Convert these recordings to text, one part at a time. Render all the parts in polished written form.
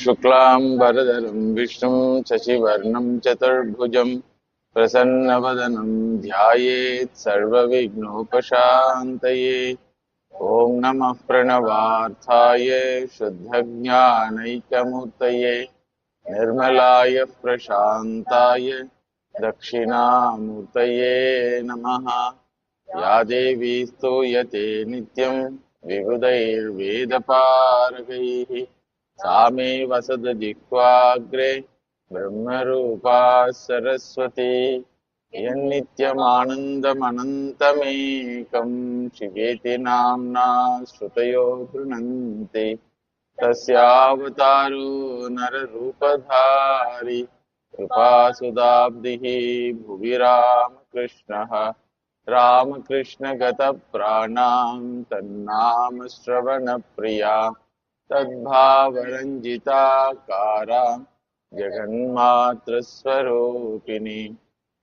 शुक्लांबरधरं विष्णुं शशिवर्णं चतुर्भुजं प्रसन्नवदनं ध्यायेत् सर्वविघ्नोपशान्तये। ॐ नमः प्रणवार्थाय शुद्धज्ञानैकमूर्तये निर्मलाय प्रशान्ताय दक्षिणामूर्तये नमः। या देवी स्तूयते नित्यं विबुधैर्वेदपारगैः सा मे वसदजिह्वाग्रे ब्रह्मरूपा सरस्वती। यन्नित्यमानन्दमनन्तमेकं शिवेति नाम्ना श्रुतयो गृह्णन्ति। तस्यावतारो नररूपधारी कृपासुदाब्धिः भुवि रामकृष्णः। रामकृष्णगतप्राणां तन्नाम श्रवणप्रिया तद्भावरञ्जिताकारां जगन्मातृस्वरूपिणी।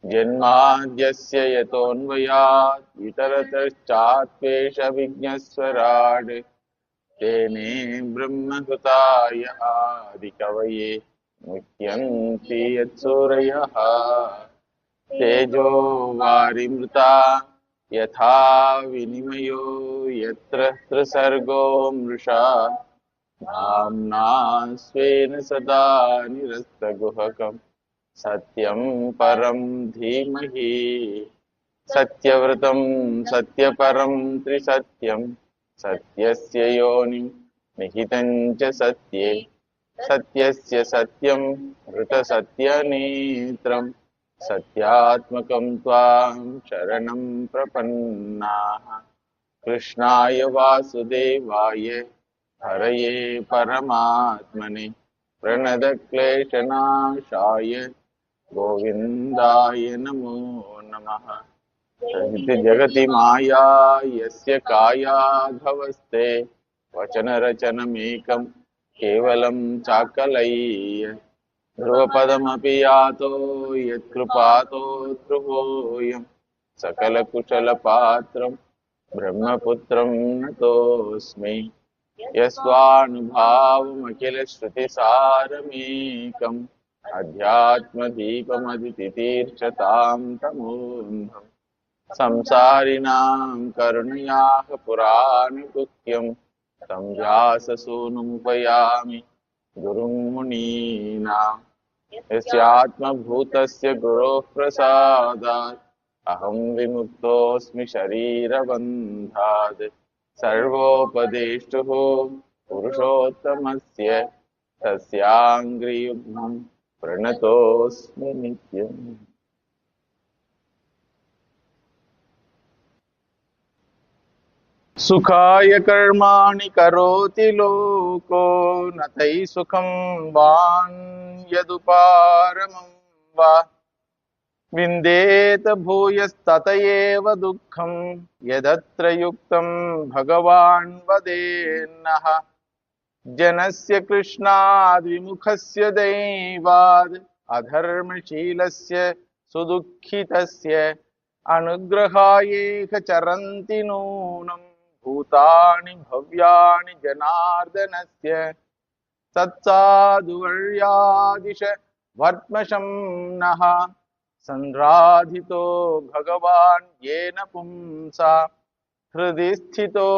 जन्माद्यस्य यतोऽन्वयात् इतरतश्चात्वेषविघ्नस्वराट् तेने ब्रह्मकृताय आदिकवये मुह्यन्ति यत्सूरयः। तेजो वारिमृता यथा विनिमयो यत्र त्रिसर्गो मृषा धाम्ना स्वेन सदा निरस्तगुहकं सत्यं परं धीमहि। सत्यव्रतं सत्यपरं त्रिसत्यं सत्यस्य योनिं निहितं च सत्ये सत्यस्य सत्यं ऋतसत्यनेत्रम् सत्यात्मकं त्वां शरणं प्रपन्नाः। कृष्णाय वासुदेवाय हरये परमात्मने प्रणतक्लेशनाशाय गोविन्दाय नमो नमः। जगति माया यस्य कायाधवस्ते वचनरचनमेकं केवलं चाकलय्य ध्रुवपदमपि यातो यत्कृपातो ध्रुवोऽयं सकलकुशलपात्रं ब्रह्मपुत्रं नतोऽस्मि। यस्वानुभावमखिलश्रुतिसारमेकम् अध्यात्मदीपमदितितीर्षतां तमोऽन्धम् संसारिणां करुणयाः पुराणगुह्यं तं व्याससूनुमुपयामि गुरुं मुनीनां। यस्यात्मभूतस्य गुरोः प्रसादात् अहं विमुक्तोऽस्मि शरीरबन्धात्। सर्वोपदेष्टुः पुरुषोत्तमस्य तस्याङ्घ्रियुग्मं प्रणतोऽस्मि नित्यम्। सुखाय कर्माणि करोति लोको न तैः सुखं वान् यदुपारमं वा विन्देत भूयस्तत एव दुःखं यदत्र युक्तं भगवान् वदेन्नः। जनस्य कृष्णाद् विमुखस्य दैवाद् अधर्मशीलस्य सुदुःखितस्य अनुग्रहायेह चरन्ति नूनं भूतानि भव्यानि जनार्दनस्य। तत्साधुवर्यादिश वर्त्मशं नः संराधितो भगवान् येन पुंसा हृदि स्थितो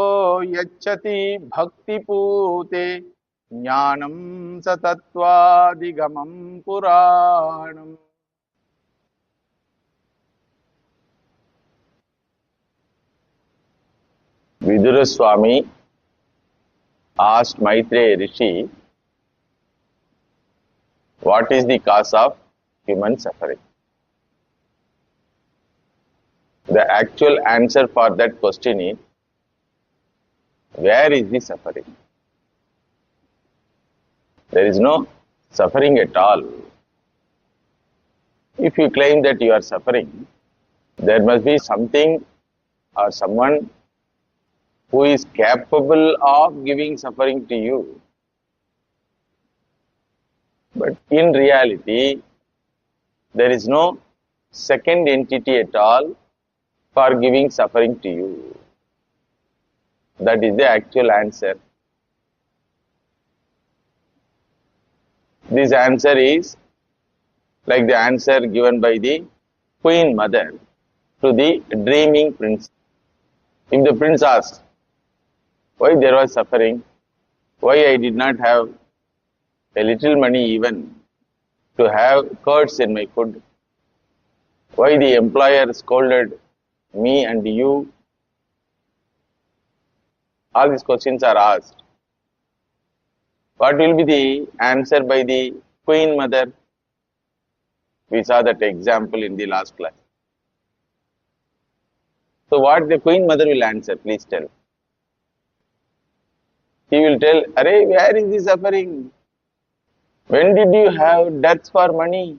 यच्छति भक्तिपूते ज्ञानं स तत्त्वादिगमं पुराणम्। Vidura Swami asked Maitreya Rishi, what is the cause of human suffering? The actual answer for that question is, where is the suffering? There is no suffering at all. If you claim that you are suffering, there must be something or someone who is capable of giving suffering to you. But in reality, there is no second entity at all for giving suffering to you. That is the actual answer. This answer is like the answer given by the Queen Mother to the dreaming prince. If the prince asks, why there was suffering, why I did not have a little money even to have curds in my food, why the employer scolded me and you, all these questions are asked. What will be the answer by the Queen Mother? We saw that example in the last class. So what the Queen Mother will answer, please tell. He will tell, Arey, where is the suffering? When did you have deaths for money?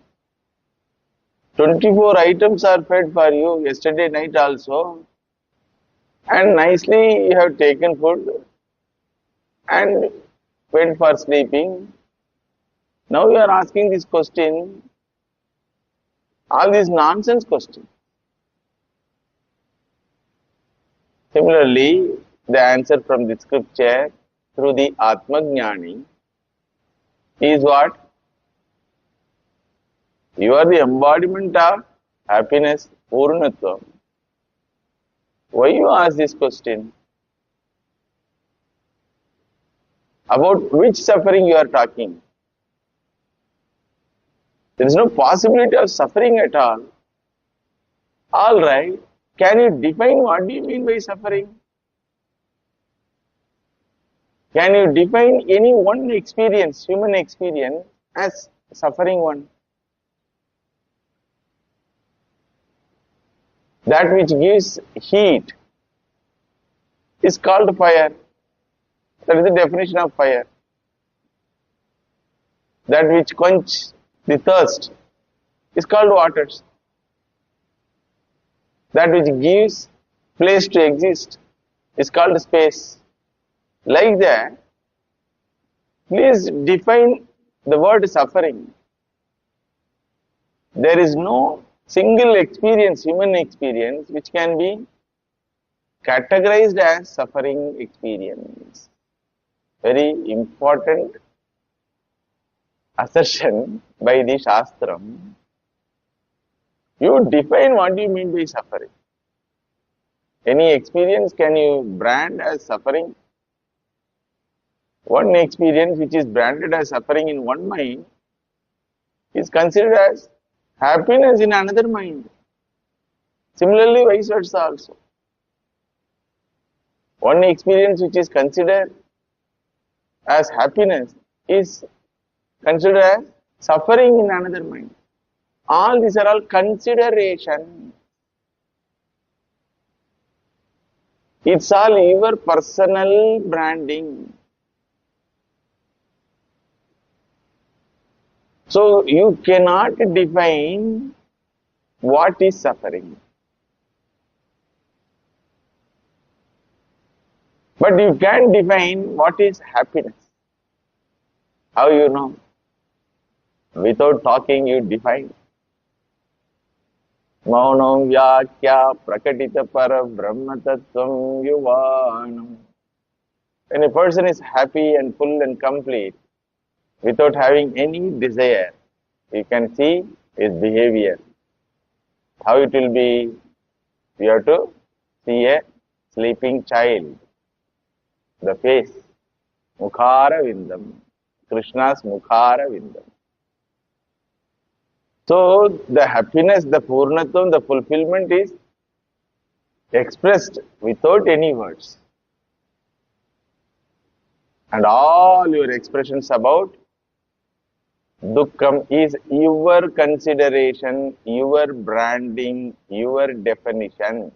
24 items are fed for you yesterday night also. And nicely you have taken food and went for sleeping. Now you are asking this question, all these nonsense questions. Similarly, the answer from the scripture through the Atmajnani is what? You are the embodiment of happiness, Purnatvam. Why you ask this question? About which suffering you are talking? There is no possibility of suffering at all. All right. Can you define what do you mean by suffering? Can you define any one experience, human experience, as suffering one? That which gives heat is called fire. That is the definition of fire. That which quenches the thirst is called waters. That which gives place to exist is called space. Like that, please define the word suffering. There is no single experience, human experience, which can be categorized as suffering experience. Very important assertion by the Shastram. You define what you mean by suffering. Any experience can you brand as suffering? One experience which is branded as suffering in one mind is considered as happiness in another mind. Similarly, vice versa also. One experience which is considered as happiness is considered as suffering in another mind. All these are all consideration. It's all your personal branding. So you cannot define what is suffering. But you can define what is happiness. How you know? Without talking, you define. Maunam vyakya prakatita para brahma tattvam yuvanam. When a person is happy and full and complete, without having any desire, you can see his behavior. How it will be? You have to see a sleeping child. The face. Mukhara vindam. Krishna's mukhara vindam. So, the happiness, the purnatvam, the fulfillment is expressed without any words. And all your expressions about Dukkham is your consideration, your branding, your definition.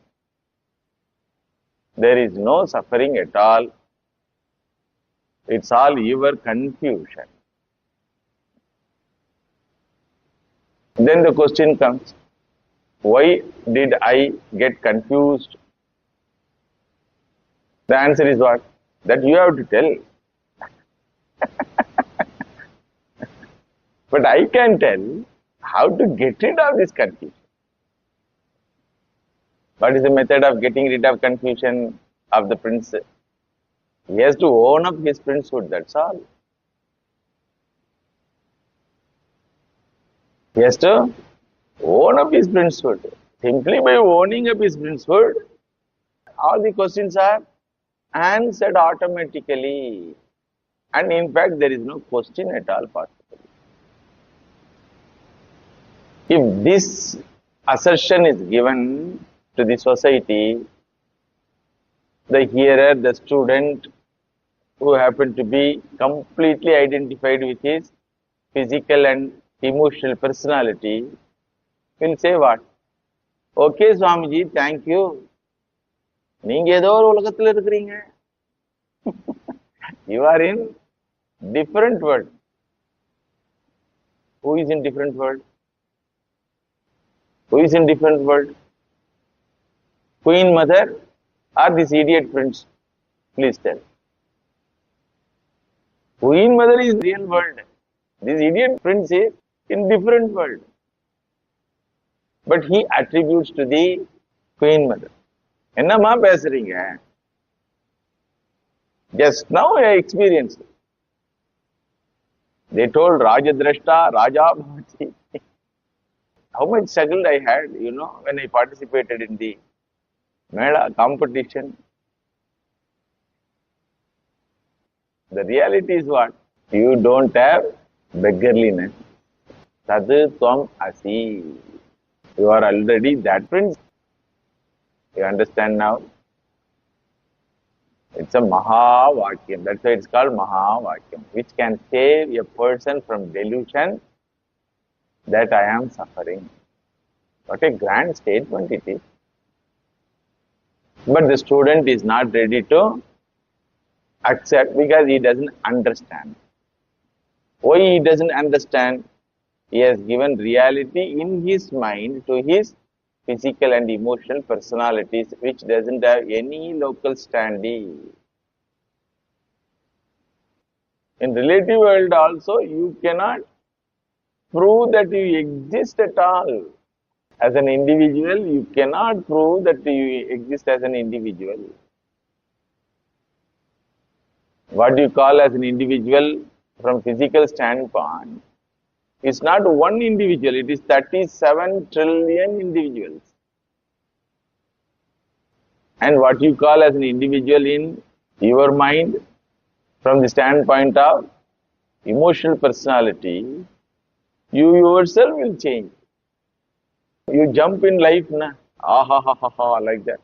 There is no suffering at all. It's all your confusion. Then the question comes, why did I get confused? The answer is what? That you have to tell. But I can tell how to get rid of this confusion. What is the method of getting rid of confusion of the prince? He has to own up his princehood, that's all. He has to own up his principle. Simply by owning up his principle, all the questions are answered automatically. And in fact, there is no question at all possible. If this assertion is given to the society, the hearer, the student who happen to be completely identified with his physical and emotional personality will say what? Okay, Swamiji, thank you. நீங்க ஏதோ ஒரு உலகத்துல இருக்கிறீங்க. You are in different world. Who is in different world? Who is in different world? Queen Mother or this idiot prince? Please tell. Queen Mother is real world. This idiot prince is in different world. But he attributes to the Queen Mother. என்னம்மா பேசுறீங்க? Just now I experienced. They told Rajadrashta, Raja Bhakti. How much struggle I had, when I participated in the Mela competition. The reality is what? You don't have beggarliness. Tadu tvam asi. You are already that prince. You understand now? It's a Mahavakyam. That's why it's called Mahavakyam, which can save a person from delusion that I am suffering. What a grand statement it is. But the student is not ready to accept because he doesn't understand. Why he doesn't understand? He has given reality in his mind to his physical and emotional personalities, which doesn't have any local standing. In relative world also, you cannot prove that you exist at all. As an individual, you cannot prove that you exist as an individual. What you call as an individual from physical standpoint is not one individual, it is 37 trillion individuals. And what you call as an individual in your mind, from the standpoint of emotional personality, you yourself will change. You jump in life, na, ah ha ha ha ha, like that.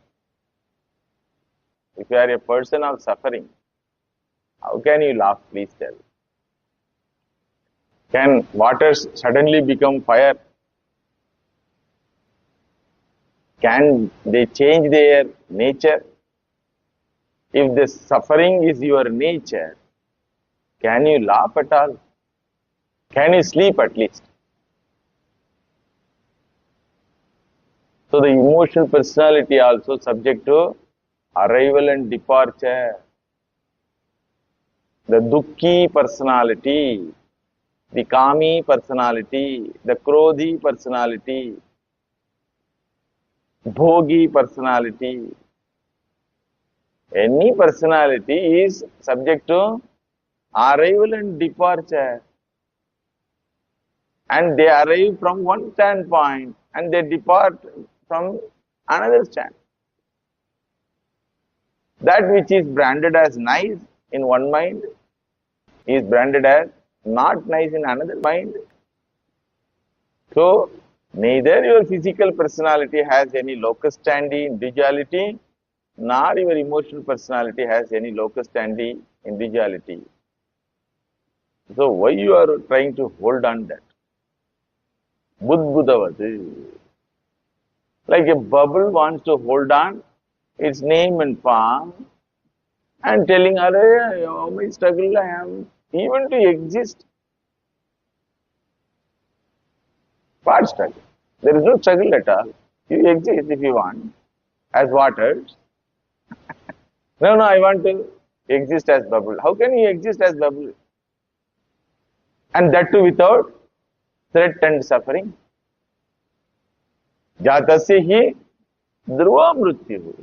If you are a person of suffering, how can you laugh? Please tell. Can water suddenly become fire? Can they change their nature? If the suffering is your nature, can you laugh at all? Can you sleep at least? So the emotional personality also subject to arrival and departure. The Dukki personality, the Kami personality, the Krodhi personality, Bhogi personality. Any personality is subject to arrival and departure. And they arrive from one standpoint and they depart from another stand. That which is branded as nice in one mind is branded as not nice in another mind. So, neither your physical personality has any locus standi individuality, nor your emotional personality has any locus standi individuality. So, why you are trying to hold on that? Budbudavadu. Like a bubble wants to hold on its name and form and telling, how much struggle I am even to exist. What struggle? There is no struggle at all. You exist if you want, as waters. No, I want to exist as bubble. How can you exist as bubble? And that too without threat and suffering. Jatasya hi dhruva mrityu.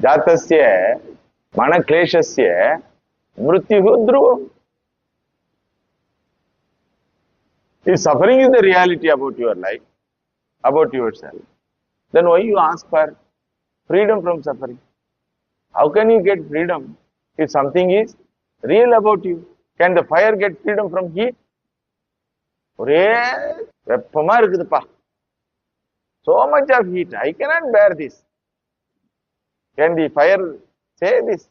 Jatasya mana kleshasya mrityu dhruvam. If suffering is the reality about your life, about yourself, then why you ask for freedom from suffering? How can you get freedom if something is real about you? Can the fire get freedom from heat? ஒரே வெப்பமா இருக்குதுப்பா. So much of heat, I cannot bear this. Can the fire say this?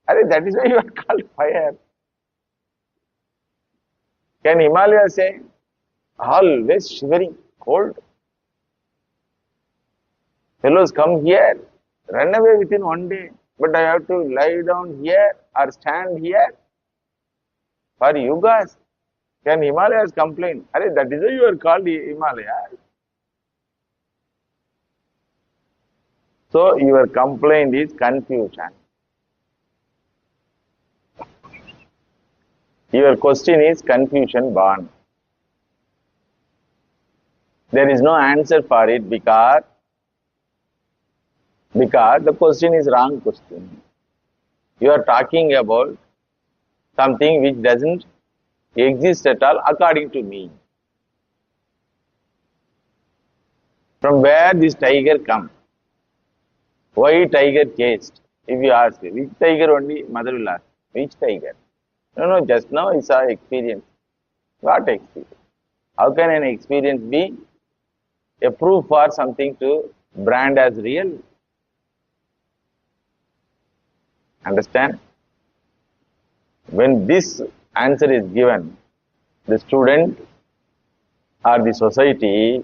That is why you are called fire. Can Himalaya say, always shivering, cold? Fellows, come here, run away within one day, but I have to lie down here or stand here for yugas. Can Himalayas complain? That is why you are called Himalayas. So your complaint is confusion. Your question is confusion born. There is no answer for it because the question is wrong question. You are talking about something which doesn't exist at all according to me. From where this tiger come? Why tiger chased? If you ask, which tiger only? Mother will ask, which tiger? No, just now I saw experience. What experience? How can an experience be a proof for something to brand as real? Understand? When this answer is given, the student or the society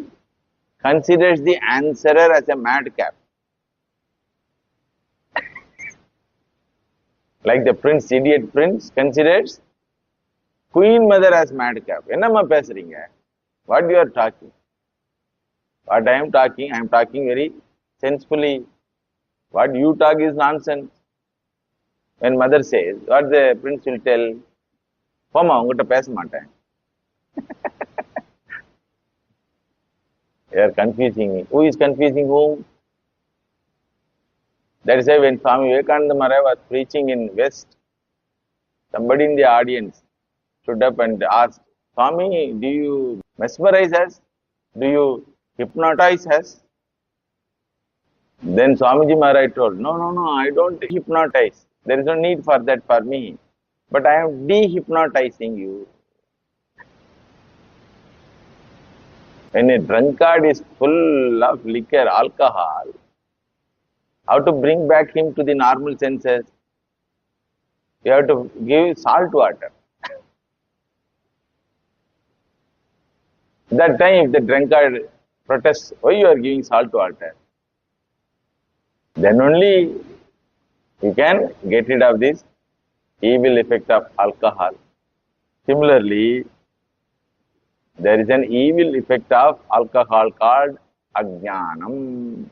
considers the answerer as a madcap. Like the prince, idiot prince, considers queen mother as madcap. Ennamma pesringa? What you are talking? What I am talking very sensibly. What you talk is nonsense. When mother says, what the prince will tell, Poma, ungutta pesa maten. You are confusing me. Who is confusing whom? That is why when Swami Vivekananda Maharaj was preaching in West, somebody in the audience stood up and asked, Swami, do you mesmerize us? Do you hypnotize us? Then Swamiji Maharaj told, no, I don't hypnotize. There is no need for that for me. But I am de-hypnotizing you. When a drunkard is full of liquor, alcohol, how to bring back him to the normal senses? You have to give salt water. That time, if the drunkard protests, why you are giving salt water? Then only you can get rid of this evil effect of alcohol. Similarly, there is an evil effect of alcohol called ajnanam.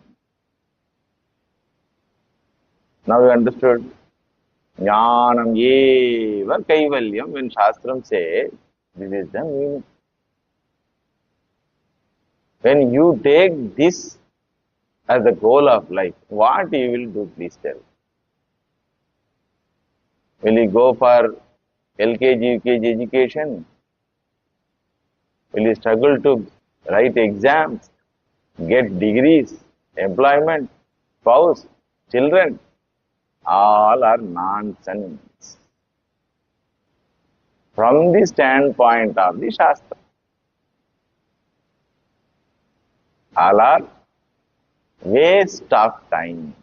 Now you understood? Jnanam eva kaivalyam. When Shastram says, this is the meaning. When you take this as the goal of life, what you will do, please tell. Will you go for LKG, UKG education? Will you struggle to write exams, get degrees, employment, spouse, children? All are nonsense. From the standpoint of the Shastra, all are waste of time.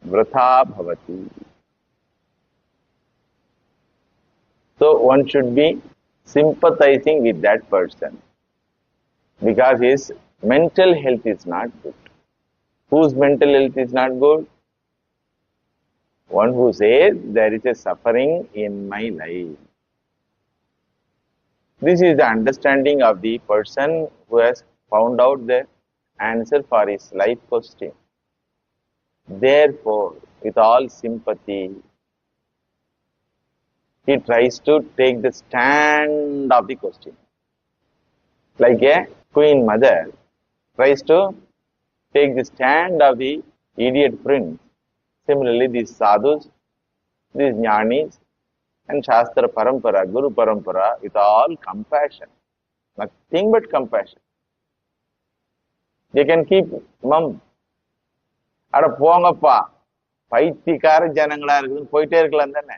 Vratha bhavati. So one should be sympathizing with that person because his mental health is not good. Whose mental health is not good? One who says there is a suffering in my life. This is the understanding of the person who has found out the answer for his life question. Therefore, with all sympathy, he tries to take the stand of the question. Like a queen mother tries to take the stand of the idiot prince. Similarly, these sadhus, these jnanis, and Shastra Parampara, Guru Parampara, with all compassion, Nothing but compassion. They can keep mum. அட போங்கப்பா பைத்தியக்கார ஜனங்களா இருக்குன்னு போயிட்டே இருக்கலாம் தானே.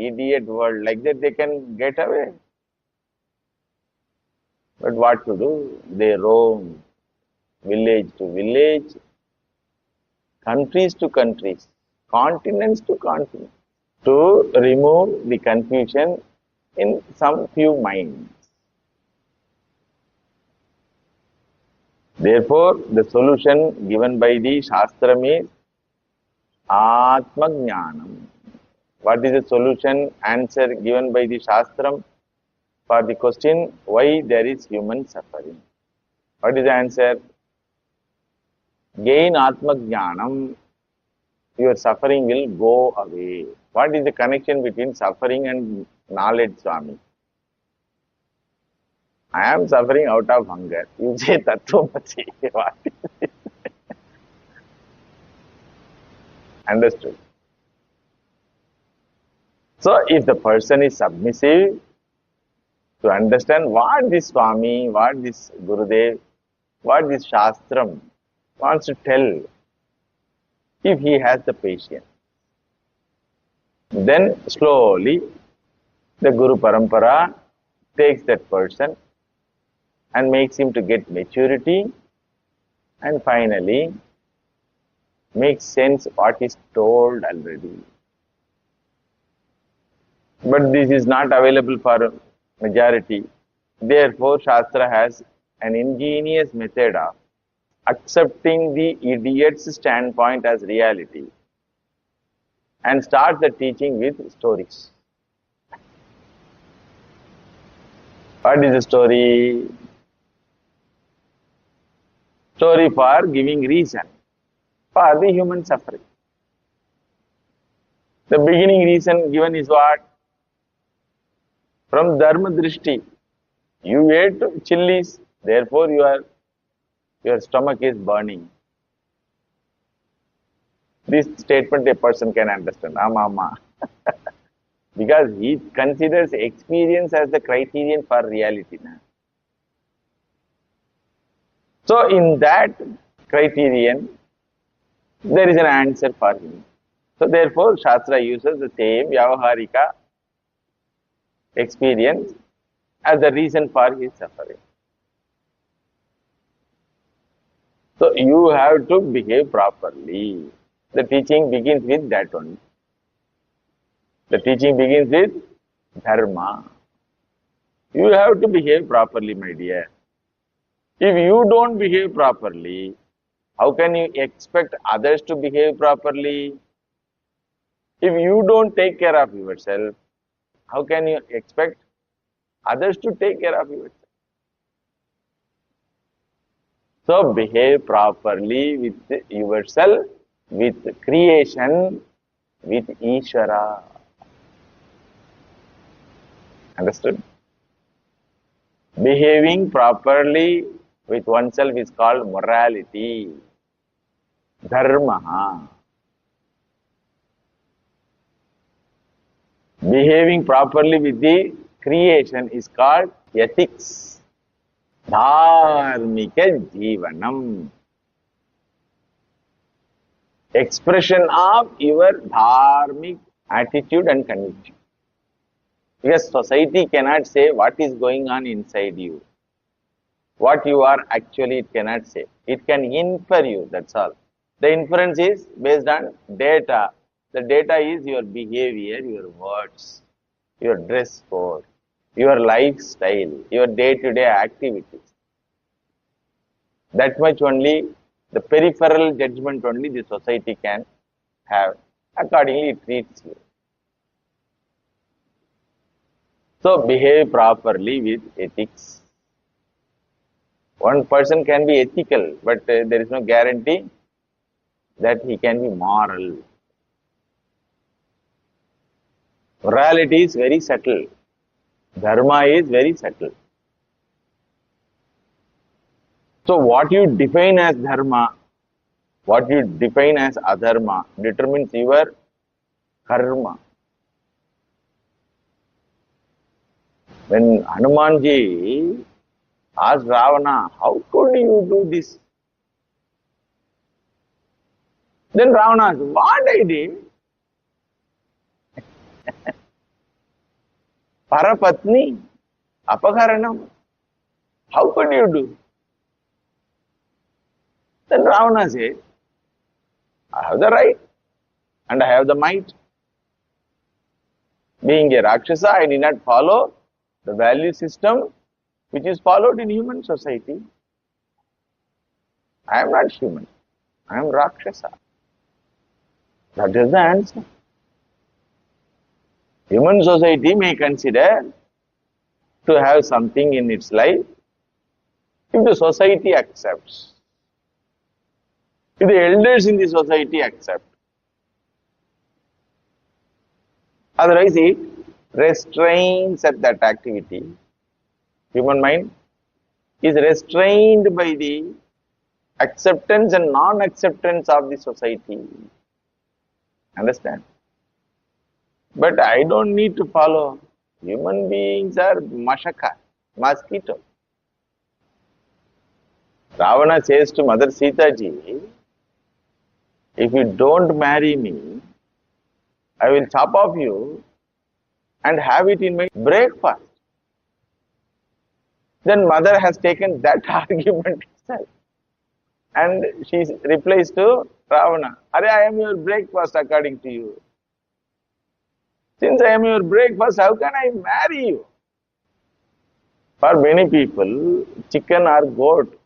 Idiot world, like that they can get away. But what to do? They roam village to village, countries to countries, continents to continents, to remove the confusion in some few minds. Therefore, the solution given by the Shastram is Atma Jnanam. What is the solution answer given by the Shastram for the question why there is human suffering? What is the answer? Gain Atma Jnanam, your suffering will go away. What is the connection between suffering and knowledge, Swami? I am suffering out of hunger. You say Tattvamasi. What is it? Understood. So, if the person is submissive to understand what this Swami, what this Gurudev, what this Shastram wants to tell, if he has the patience, then slowly the Guru Parampara takes that person and makes him to get maturity, and finally makes sense what is told already. But this is not available for majority. Therefore, Shastra has an ingenious method of accepting the idiot's standpoint as reality and start the teaching with stories. What is the story? Story for giving reason for the human suffering. The beginning reason given is what? From Dharma Drishti. You ate chilies, therefore your stomach is burning. This statement a person can understand. Ama. Because he considers experience as the criterion for reality. So in that criterion, there is an answer for him. So therefore, Shastra uses the same Vyavaharika experience as the reason for his suffering. So you have to behave properly. The teaching begins with that only. The teaching begins with Dharma. You have to behave properly, my dear. If you don't behave properly, how can you expect others to behave properly? If you don't take care of yourself, how can you expect others to take care of yourself? So behave properly with yourself, with creation, with Ishwara. Understood? Behaving properly with oneself is called morality, dharma. Behaving properly with the creation is called ethics, dharmika jivanam. Expression of your dharmic attitude and conviction. Because society cannot say what is going on inside you. What you are actually, it cannot say. It can infer you, that's all. The inference is based on data. The data is your behavior, your words, your dress code, your lifestyle, your day-to-day activities. That much only, the peripheral judgment only the society can have. Accordingly, it treats you. So, behave properly with ethics. One person can be ethical, but there is no guarantee that he can be moral. Morality is very subtle. Dharma is very subtle. So, what you define as dharma, what you define as adharma, determines your karma. When Hanumanji Asked Ravana, how could you do this? Then Ravana asked, what I did? Parapatni, apakaranam. How could you do? Then Ravana said, I have the right and I have the might. Being a Rakshasa, I did not follow the value system which is followed in human society. I am not human. I am Rakshasa. That is the answer. Human society may consider to have something in its life if the society accepts. If the elders in the society accept. Otherwise, it restrains at that activity. Human mind is restrained by the acceptance and non-acceptance of the society. Understand? But I don't need to follow. Human beings are mashaka, mosquito. Ravana says to Mother Sita ji, if you don't marry me, I will chop off you and have it in my breakfast. Then mother has taken that argument itself. And she replies to Ravana, Are, I am your breakfast according to you. Since I am your breakfast, how can I marry you? For many people, chicken or goat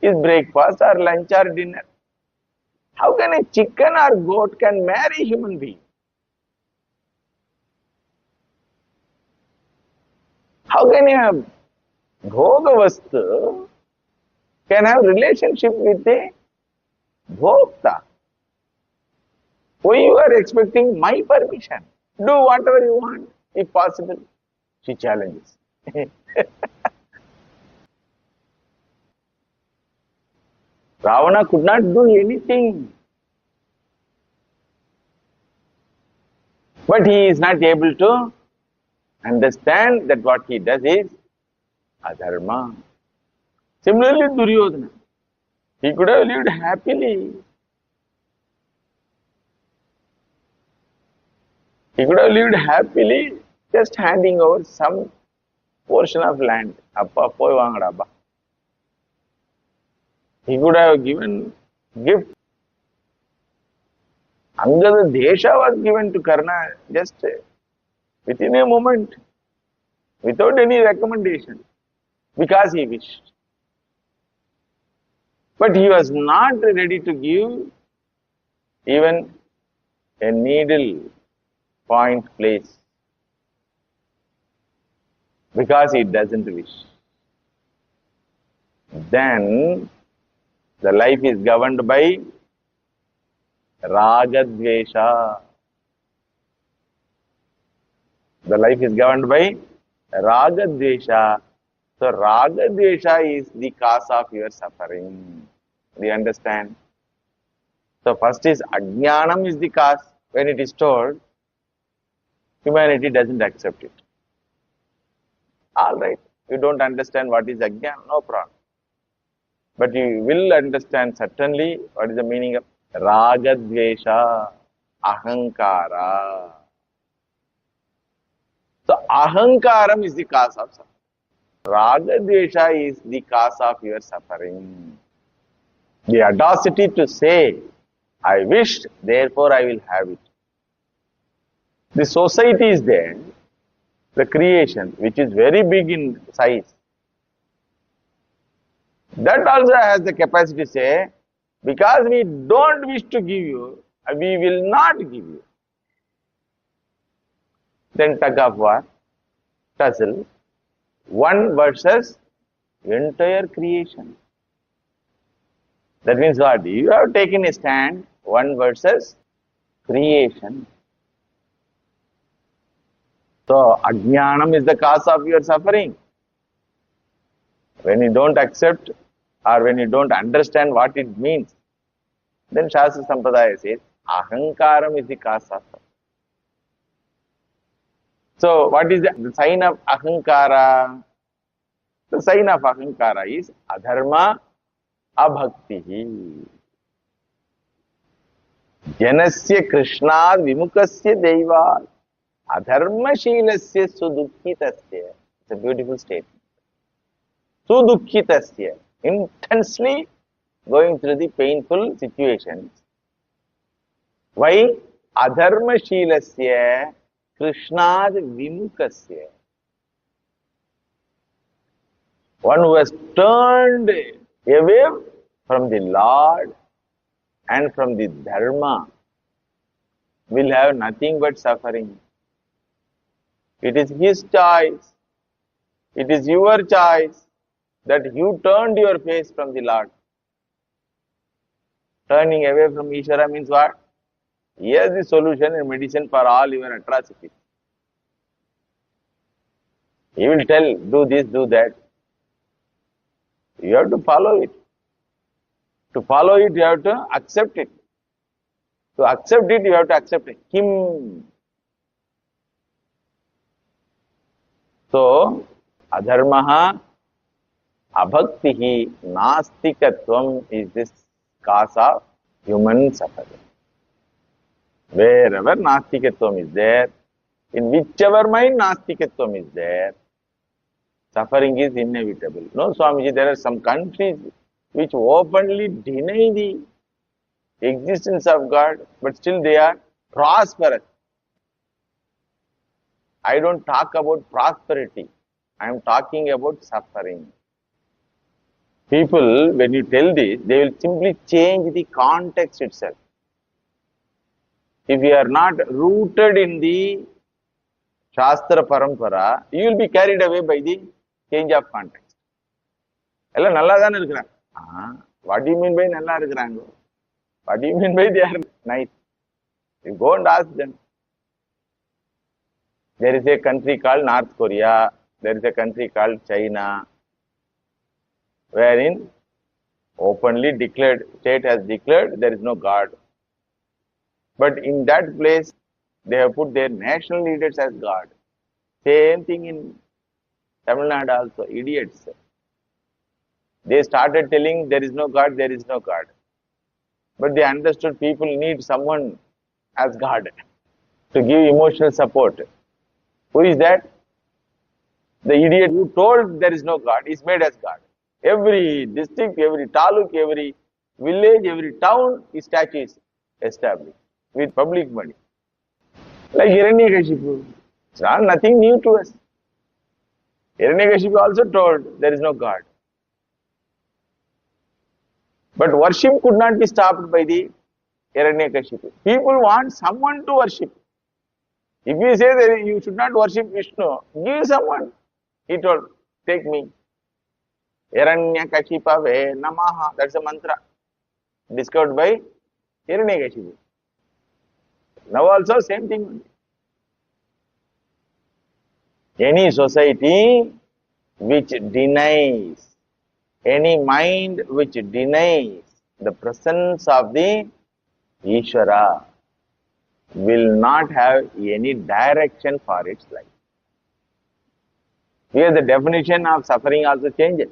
is breakfast or lunch or dinner. How can a chicken or goat can marry human being? How can a bhogavastu can have relationship with a bhokta? Why you are expecting my permission? Do whatever you want, if possible. She challenges. Ravana could not do anything. But he is not able to understand that what he does is adharma. Similarly, Duryodhana. He could have lived happily. He could have lived happily just handing over some portion of land. Appa poi vaangada. He could have given gift. Angada Desha was given to Karna just within a moment, without any recommendation, because he wished. But he was not ready to give even a needle point place, because he doesn't wish. Then the life is governed by Ragadvesha. The life is governed by Ragadvesha. So Ragadvesha is the cause of your suffering. Do you understand? So first is Ajnanam is the cause. When it is told, humanity doesn't accept it. Alright, you don't understand what is Ajnana, no problem. But you will understand certainly what is the meaning of Ragadvesha, Ahankara. So Ahankaram is the cause of suffering. Ragadvesha is the cause of your suffering. The audacity to say, I wished, therefore I will have it. The society is there, the creation, which is very big in size. That also has the capacity to say, because we don't wish to give you, we will not give you. Then tug of war, tussle, one versus entire creation. That means what? You have taken a stand, one versus creation. So, Ajnanam is the cause of your suffering. When you don't accept or when you don't understand what it means, then Shastra Sampradaya says, Ahankaram is the cause of suffering. So, what is the sign of Ahankara? The sign of ahankara is adharma, abhakti. Janasya krishnad vimukasya deivat adharma shilasya sudukhitasya. It's a beautiful statement. Sudukhitasya, intensely going through the painful situations. Why? Adharma shilasya krishnad vimukasya. One who has turned away from the Lord and from the dharma will have nothing but suffering. It is his choice. It is your choice that you turned your face from the Lord. Turning away from Ishwara means what? He has the solution and medicine for all your atrocities. He will tell, do this, do that. You have to follow it. To follow it, you have to accept it. To accept it, you have to accept him. So, adharmaha, abhaktihi, nastikatvam is this cause of human suffering. Wherever nastikatvam is there, in whichever mind nastikatvam is there, suffering is inevitable. No, Swamiji, there are some countries which openly deny the existence of God, but still they are prosperous. I don't talk about prosperity. I am talking about suffering. People, when you tell this, they will simply change the context itself. If you are not rooted in the Shastra Parampara, you will be carried away by the change of context. Ella nalla dhaan irukkranga. What do you mean by nalla irukkranga? What do you mean by they are nice? You go and ask them. There is a country called North Korea. There is a country called China, wherein openly declared, state has declared there is no God. But in that place, they have put their national leaders as God. Same thing in Tamil Nadu also, idiots. They started telling there is no God, there is no God. But they understood people need someone as God to give emotional support. Who is that? The idiot who told there is no God is made as God. Every district, every taluk, every village, every town, his statue is established with public money. Like Hiranyakashipu. It's not nothing new to us. Hiranyakashipu also told there is no God. But worship could not be stopped by the Hiranyakashipu. People want someone to worship. If you say that you should not worship Vishnu, give someone. He told, take me. Hiranyakashipave namaha. That's a mantra discovered by Hiranyakashipu. Now also same thing. Any society which denies, any mind which denies the presence of the Ishwara will not have any direction for its life. Here the definition of suffering also changes.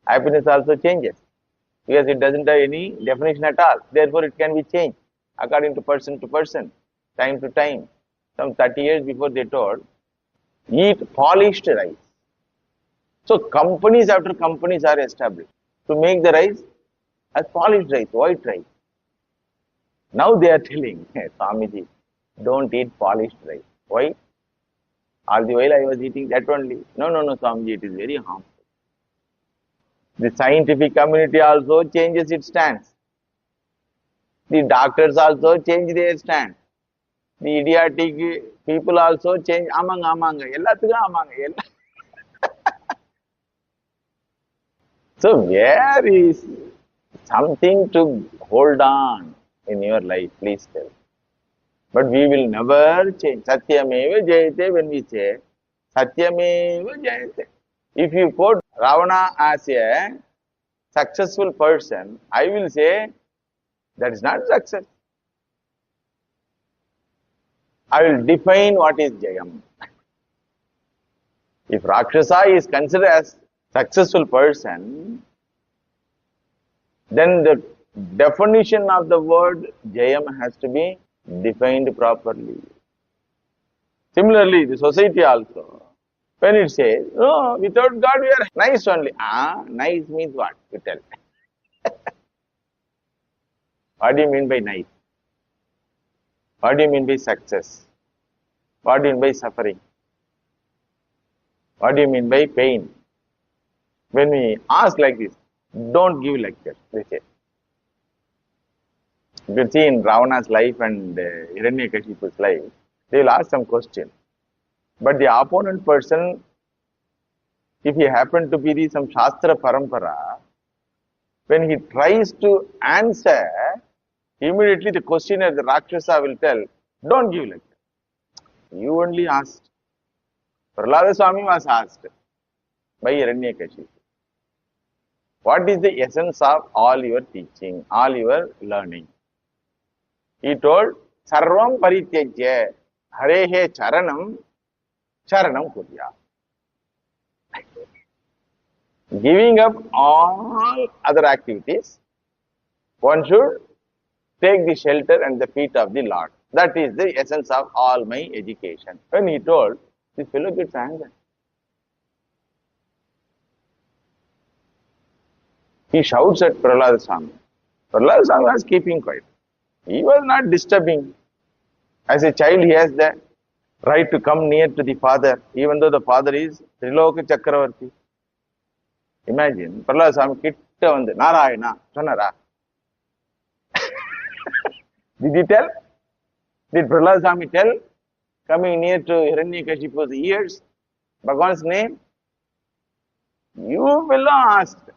Happiness also changes. Because it doesn't have any definition at all. Therefore it can be changed according to person, time to time. Some 30 years before they told, eat polished rice. So companies after companies are established to make the rice as polished rice, white rice. Now they are telling, hey, Swamiji, don't eat polished rice. Why? All the while I was eating that only. No, Swamiji, it is very harmful. The scientific community also changes its stance. The doctors also change their stance. The idiotic people also change. So where is something to hold on in your life? Please tell. But we will never change. Satyameva jayate, when we say Satyameva jayate. If you quote Ravana as a successful person, I will say that is not success. I will define what is Jayam. If Rakshasa is considered as successful person, then the definition of the word Jayam has to be defined properly. Similarly, the society also, when it says, no, without God we are nice only. Nice means what? You tell. What do you mean by nice? What do you mean by success? What do you mean by suffering? What do you mean by pain? When we ask like this, don't give lecture, they say. You can see in Ravana's life and Hiranyakashipu's life, they will ask some question. But the opponent person, if he happened to be some Shastra Parampara, when he tries to answer, immediately the questioner, the Rakshasa will tell, don't give lecture. You only asked. Prahlada Swami was asked by Hiranyakashipu. What is the essence of all your teaching, all your learning? He told, Sarvam Parityajya Harehe Charanam Charanam Kurya. Giving up all other activities, one should take the shelter and the feet of the Lord. That is the essence of all my education. When he told, this fellow gets angry. He shouts at Prahlada Swami. Prahlada Swami was keeping quiet. He was not disturbing. As a child, he has the right to come near to the father, even though the father is Triloka Chakravarti. Imagine, Prahlada Swami kitta vandu, Narayana, Sonara. Did he tell? Did Prahlada Swami tell? Coming near to Hiranyakashipu's ears, Bhagavan's name? You fellow asked.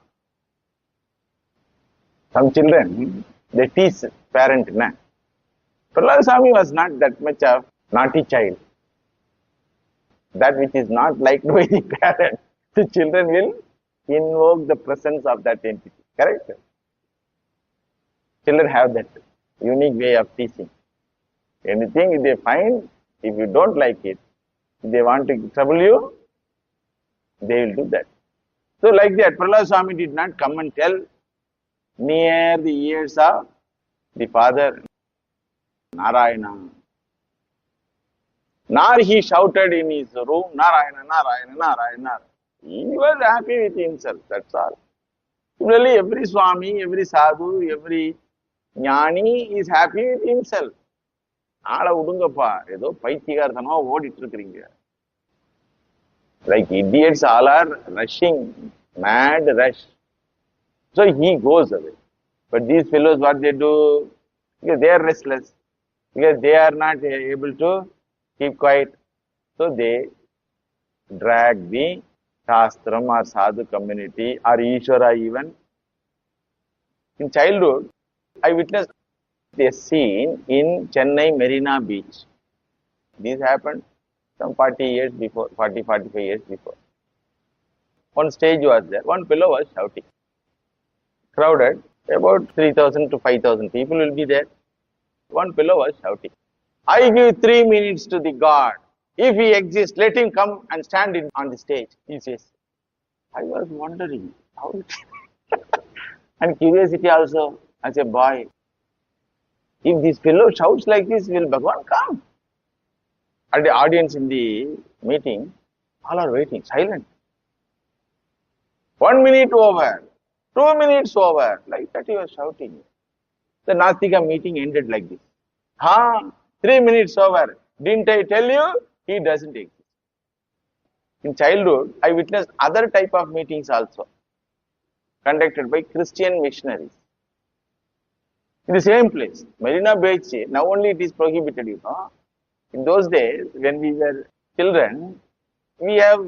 Some children, they tease parent. Na? Prahlada Swami was not that much of naughty child. That which is not liked by the parent, the children will invoke the presence of that entity. Correct? Children have that unique way of teaching. Anything they find, if you don't like it, if they want to trouble you, they will do that. So like that, Prahlada Swami did not come and tell near the ears of the father, Narayana. Nor he shouted in his room, Narayana, Narayana, Narayana. He was happy with himself, that's all. Similarly, every Swami, every Sadhu, every Jnani is happy with himself. ஆளை விடுங்கப்பா ஏதோ பைத்தியகாரத்தனமா ஓடிட்டு இருக்கிறீங்க. Like idiots all are rushing, mad rush. So he goes away. But these fellows, what they do? Because they are restless. Because they are not able to keep quiet. So they drag the Shastram or Sadhu community or Ishwara even. In childhood, I witnessed a scene in Chennai Marina Beach. This happened some 40 years before, 45 years before. One stage was there, one fellow was shouting. Crowded, about 3,000 to 5,000 people will be there. One fellow was shouting, I give 3 minutes to the God. If he exists, let him come and stand on the stage, he says. I was wondering, how and curiosity also, as a boy. If this fellow shouts like this, will Bhagavan come? And the audience in the meeting, all are waiting, silent. 1 minute over, 2 minutes over, like that he was shouting. The Nastika meeting ended like this. 3 minutes over. Didn't I tell you? He doesn't exist. In childhood, I witnessed other type of meetings also, conducted by Christian missionaries. In the same place, Marina Beach, now only it is prohibited, you know. In those days, when we were children, we have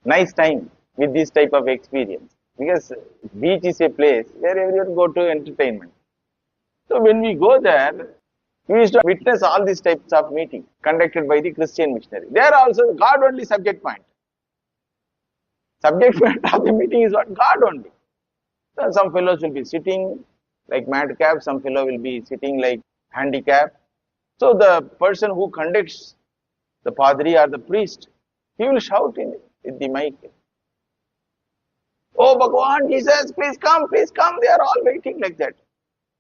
nice time with this type of experience. Because beach is a place where everyone go to entertainment. So when we go there, we used to witness all these types of meetings conducted by the Christian missionary. They are also God only subject point. Subject point of the meeting is what? God only. So some fellows will be sitting like madcap, some fellow will be sitting like handicap. So the person who conducts, the padri or the priest, he will shout in the mic. Oh Bhagavan, Jesus, please come. They are all waiting like that.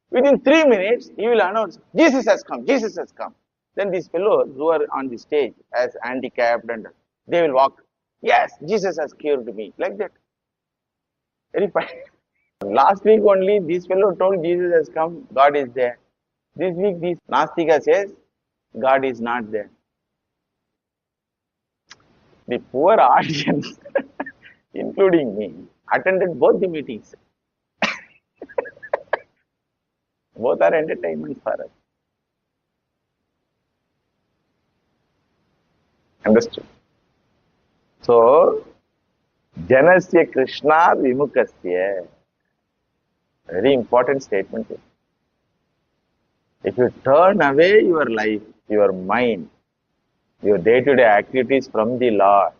Within 3 minutes, he will announce, Jesus has come, Jesus has come. Then these fellows who are on the stage as handicapped and they will walk, yes, Jesus has cured me. Like that. Very fine. Last week only, this fellow told Jesus has come, God is there. This week, this Nastika says, God is not there. The poor audience, including me, attended both the meetings. Both are entertainment for us. Understood? So, Janasya Krishna Vimukasya. Very important statement. If you turn away your life, your mind, your day-to-day activities from the Lord,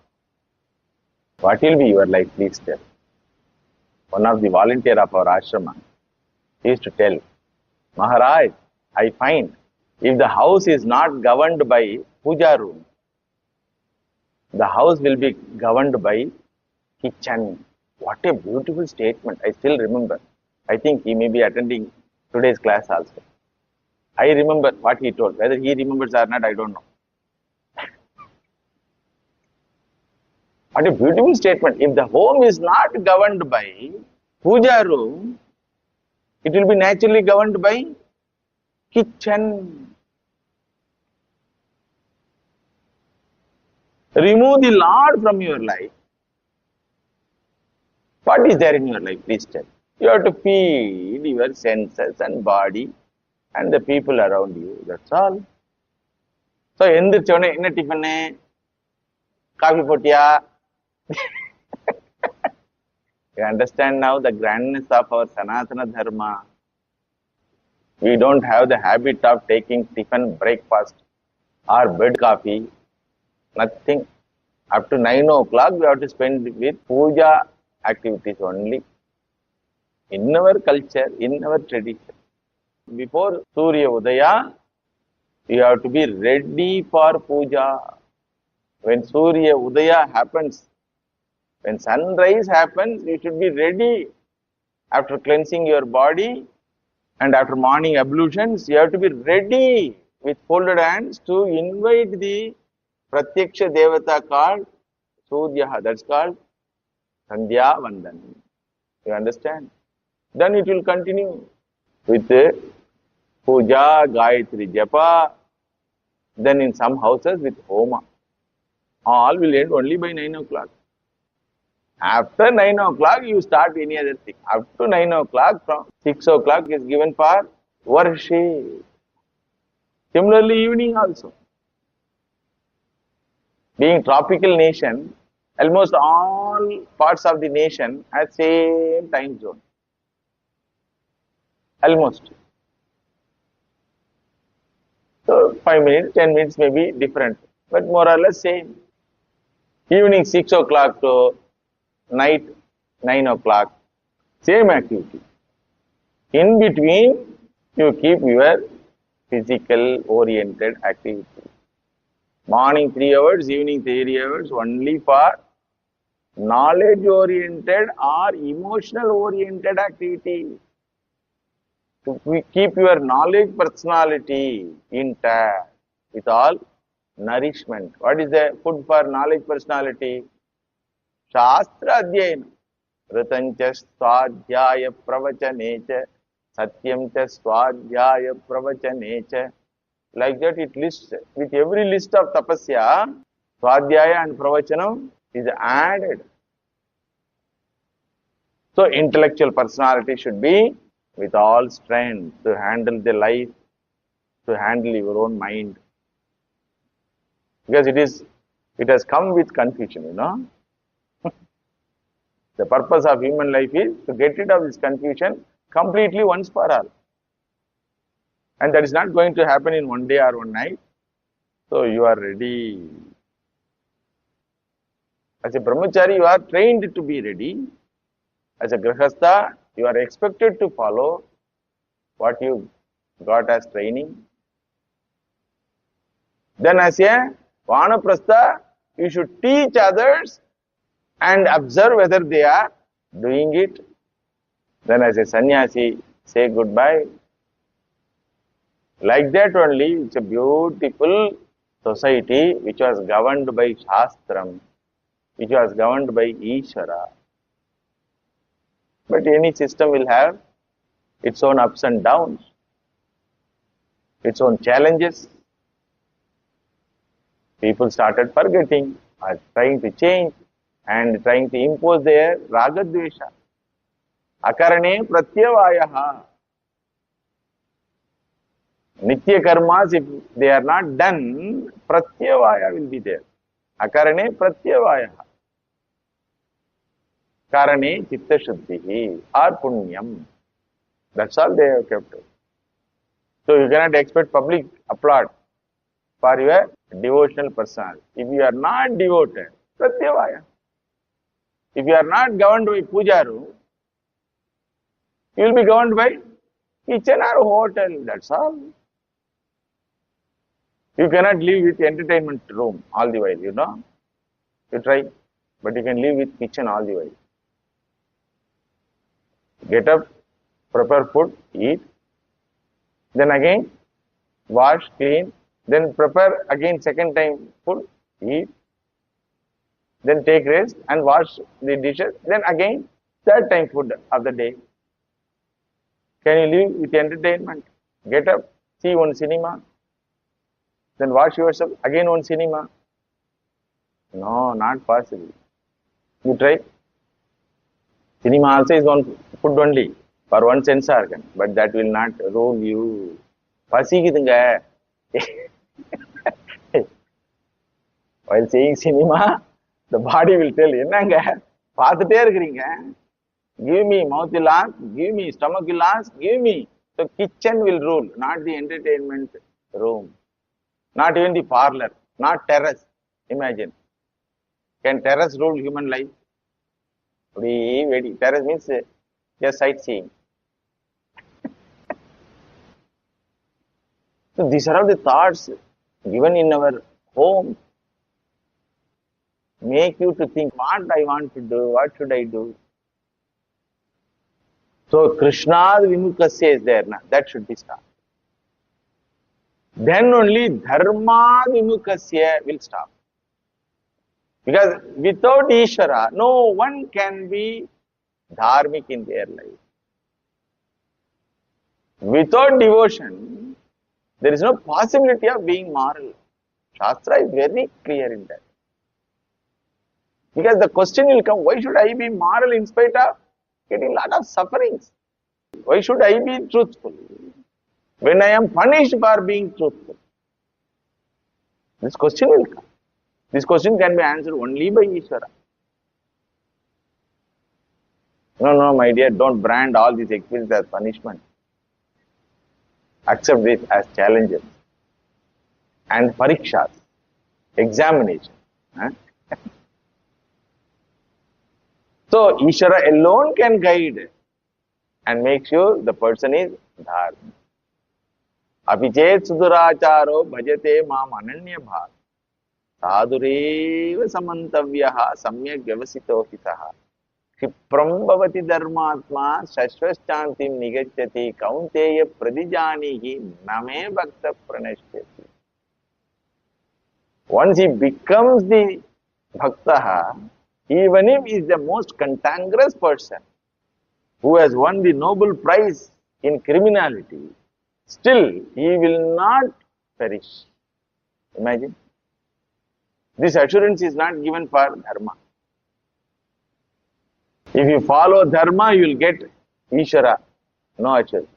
what will be your life? Please tell. One of the volunteer of our ashrama used to tell, Maharaj, I find if the house is not governed by puja room, the house will be governed by kitchen. What a beautiful statement. I still remember. I think he may be attending today's class also. I remember what he told. Whether he remembers or not, I don't know. What a beautiful statement. If the home is not governed by puja room, it will be naturally governed by kitchen. Remove the Lord from your life. What is there in your life? Please tell. You have to feed your senses and body and the people around you. That's all. So, எந்திரிச்சோடனே என்ன tiffin coffee போட்டியா You understand now the grandness of our Sanatana Dharma. We don't have the habit of taking tiffin, breakfast or bed coffee. Nothing. Up to 9 o'clock we have to spend with puja activities only. In our culture, in our tradition. Before Surya Udaya, you have to be ready for puja. When Surya Udaya happens, when sunrise happens, you should be ready. After cleansing your body and after morning ablutions, you have to be ready with folded hands to invite the Pratyaksha Devata called Surya. That's called Sandhya Vandan. You understand? Then it will continue with puja, Gayatri Japa, then in some houses with Homa. All will end only by 9 o'clock. After 9 o'clock, you start any other thing. Up to 9 o'clock, from 6 o'clock is given for worship. Similarly, evening also. Being tropical nation, almost all parts of the nation have same time zone. Almost. So 5 minutes, 10 minutes may be different, but more or less same. Evening 6 o'clock to night 9 o'clock, same activity. In between, you keep your physical oriented activity. Morning 3 hours, evening 3 hours only for knowledge oriented or emotional oriented activity. To keep your knowledge personality intact with all nourishment. What is the food for knowledge personality? Shastra Adhyayana. Ritancha Swadhyaya Pravachanacha. Satyam cha Swadhyaya Pravachanacha. Like that it lists, with every list of tapasya, Swadhyaya and Pravachanam is added. So intellectual personality should be with all strength to handle the life, to handle your own mind. Because it has come with confusion, you know. The purpose of human life is to get rid of this confusion completely once for all. And that is not going to happen in one day or one night. So you are ready. As a brahmachari, you are trained to be ready. As a grihastha, you are expected to follow what you got as training. Then as a vanaprastha, you should teach others and observe whether they are doing it, then as a sannyasi, say goodbye. Like that only, it's a beautiful society which was governed by Shastram, which was governed by Ishwara. But any system will have its own ups and downs, its own challenges. People started forgetting, or trying to change, and trying to impose their ragadvesha. Akarane pratyavayaha. Nitya karmas, if they are not done, pratyavaya will be there. Akarane pratyavayaha. Karane chitta shuddhihi or punyam. That's all they have kept. So you cannot expect public applaud for your devotional personality. If you are not devoted, pratyavaya. If you are not governed by puja room, you will be governed by kitchen or hotel. That's all. You cannot live with entertainment room all the while, you know. You try, but you can live with kitchen all the while. Get up, prepare food, eat, then again wash, clean, then prepare again second time food, eat, then take rest and wash the dishes, then again third time food of the day. Can you live with entertainment? Get up, see one cinema, then wash yourself, again one cinema. No, not possible. You try. Cinema also is one food only for one sense organ, but that will not rule you. Pasikidunga. While saying cinema, the body will tell, என்னங்க பார்த்துட்டே இருக்கிறீங்க, give me mouth will ask, give me stomach will ask, give me. So kitchen will rule, not the entertainment room, not even the parlor, not terrace. Imagine, can terrace rule human life? Terrace means just sightseeing. So these are all the thoughts given in our home, make you to think what I want to do, what should I do. So Krishna Vimukasya is there, that should be stopped. Then only Dharma Vimukasya will stop. Because without Ishwara, no one can be dharmic in their life. Without devotion, there is no possibility of being moral. Shastra is very clear in that. Because the question will come, why should I be moral in spite of getting a lot of sufferings? Why should I be truthful when I am punished for being truthful? This question will come. This question can be answered only by Ishwara. No, my dear, don't brand all these experiences as punishment. Accept this as challenges and parikshas, examination. So, Ishwara alone can guide and make sure the person is dharma. Abhichet suduracharo bhajate mam ananya bhav. Sadhureva samantavyaha samyak vyavasito hitaha. Kipram bhavati dharmatma shashvaschantim nigachyati kaunteya pradijanihi name bhakta pranashyati. Once he becomes the bhaktaha, even if he is the most cantankerous person who has won the Nobel Prize in criminality, still he will not perish. Imagine. This assurance is not given for dharma. If you follow dharma, you will get Ishwara, no assurance.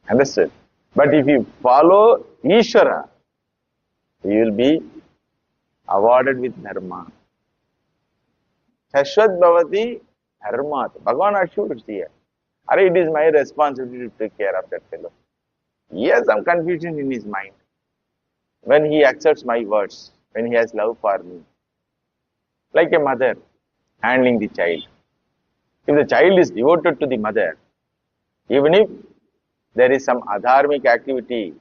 Understood? But if you follow Ishwara, you will be awarded with dharma. Shashwat bhavati dharmat. Bhagavan assures here. It is my responsibility to take care of that fellow. He has some confusion in his mind. When he accepts my words, when he has love for me. Like a mother handling the child. If the child is devoted to the mother, even if there is some adharmic activity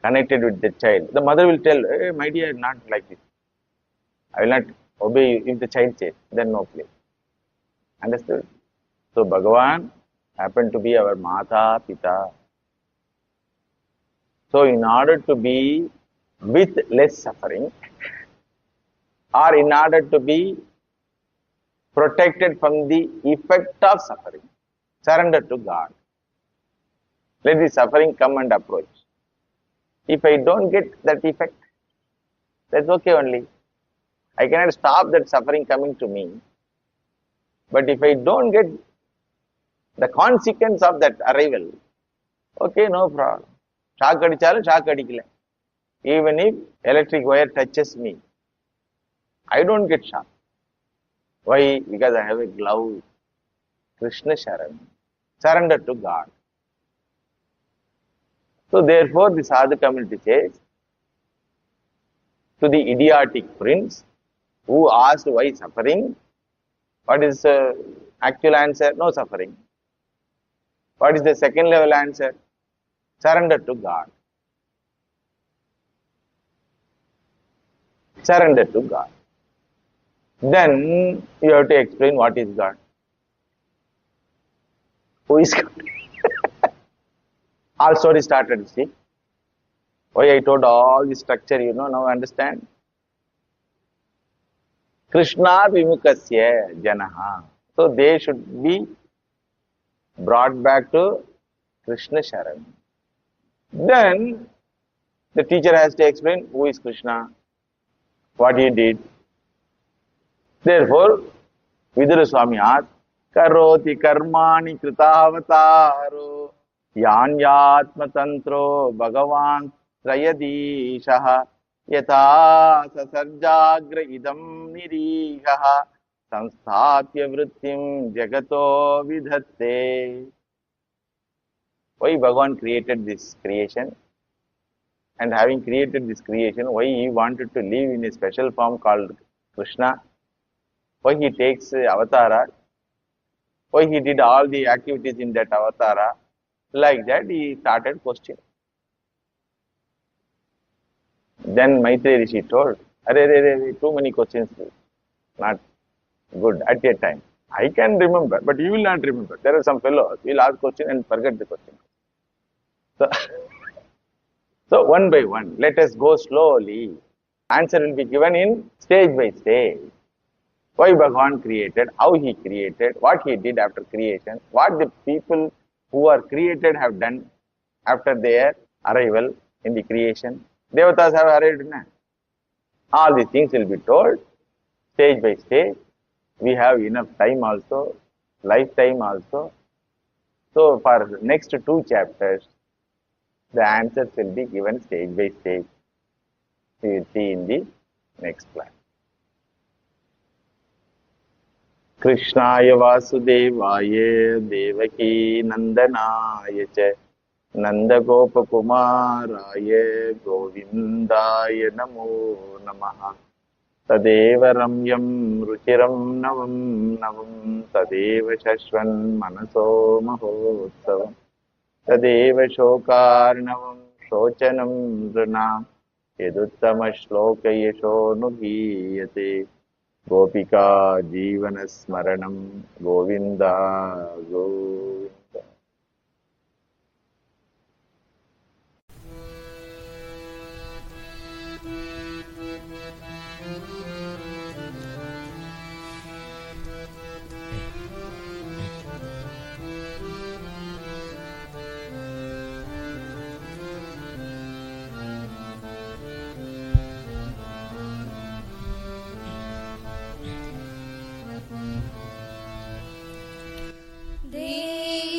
connected with the child, the mother will tell, hey, my dear, not like this. I will not obey you. If the child says, then no play. Understood? So Bhagavan happened to be our Mata Pita. So in order to be with less suffering, or in order to be protected from the effect of suffering, surrender to God. Let the suffering come and approach. If I don't get that effect, that's okay only. I cannot stop that suffering coming to me. But if I don't get the consequence of that arrival, okay, no problem. Shock adichalu, shock adikala. Even if electric wire touches me, I don't get shocked. Why? Because I have a glove. Krishna Sharan. Surrender to God. So therefore, the sadhu community says to the idiotic prince who asked why suffering, what is the actual answer? No suffering. What is the second level answer? Surrender to God. Surrender to God. Then you have to explain what is God. Who is God? All story started, see. Why I told all the structure, now understand. Krishna vimukasya janaha. So they should be brought back to Krishna Sharan. Then the teacher has to explain who is Krishna, what he did. Therefore, Vidura Swami asked, Karoti karmani kritavataro yanyatma tantro bhagavan trayadishaha yata sasarjagra idam nirihaha samsthatya vrittim jagato vidhatte. Why Bhagavan created this creation? And having created this creation, why he wanted to live in a special form called Krishna? Why he takes avatara? Why he did all the activities in that avatara? Like that, he started questioning. Then Maitreya Rishi told, too many questions, not good at a time. I can remember, but you will not remember. There are some fellows, will ask question and forget the question. So one by one, let us go slowly. Answer will be given in stage by stage. Why Bhagavan created, how he created, what he did after creation, what the people who are created have done after their arrival in the creation. Devatas have arrived now. All these things will be told stage by stage. We have enough time also, lifetime also. So for next 2 chapters, the answers will be given stage by stage. We will see in the next class. Krishnaya Vasudevaya Devaki Nandanaya Cha Nandagopakumaraya Govindaya Namo Namaha Tadeva Ramyam Ruchiram Navam Navam Tadeva Shashvan Manaso Mahotsavam Tadeva Shokarnavam Shochanam Dranam Yeduttama Shloka Yasho Nugiyate Gopika Jivana Smaranam Govinda Govinda. Dev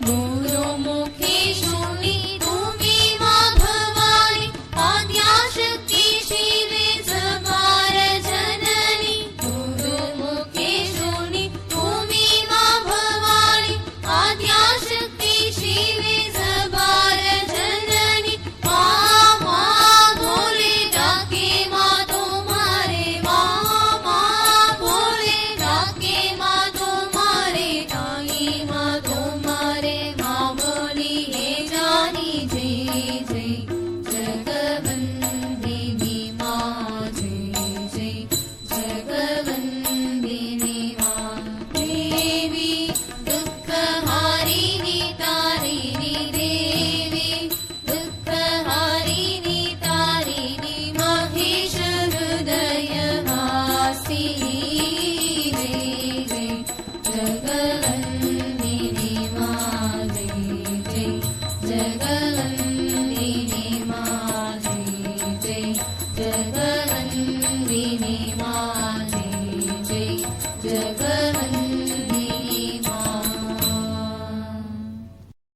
गुरु मुख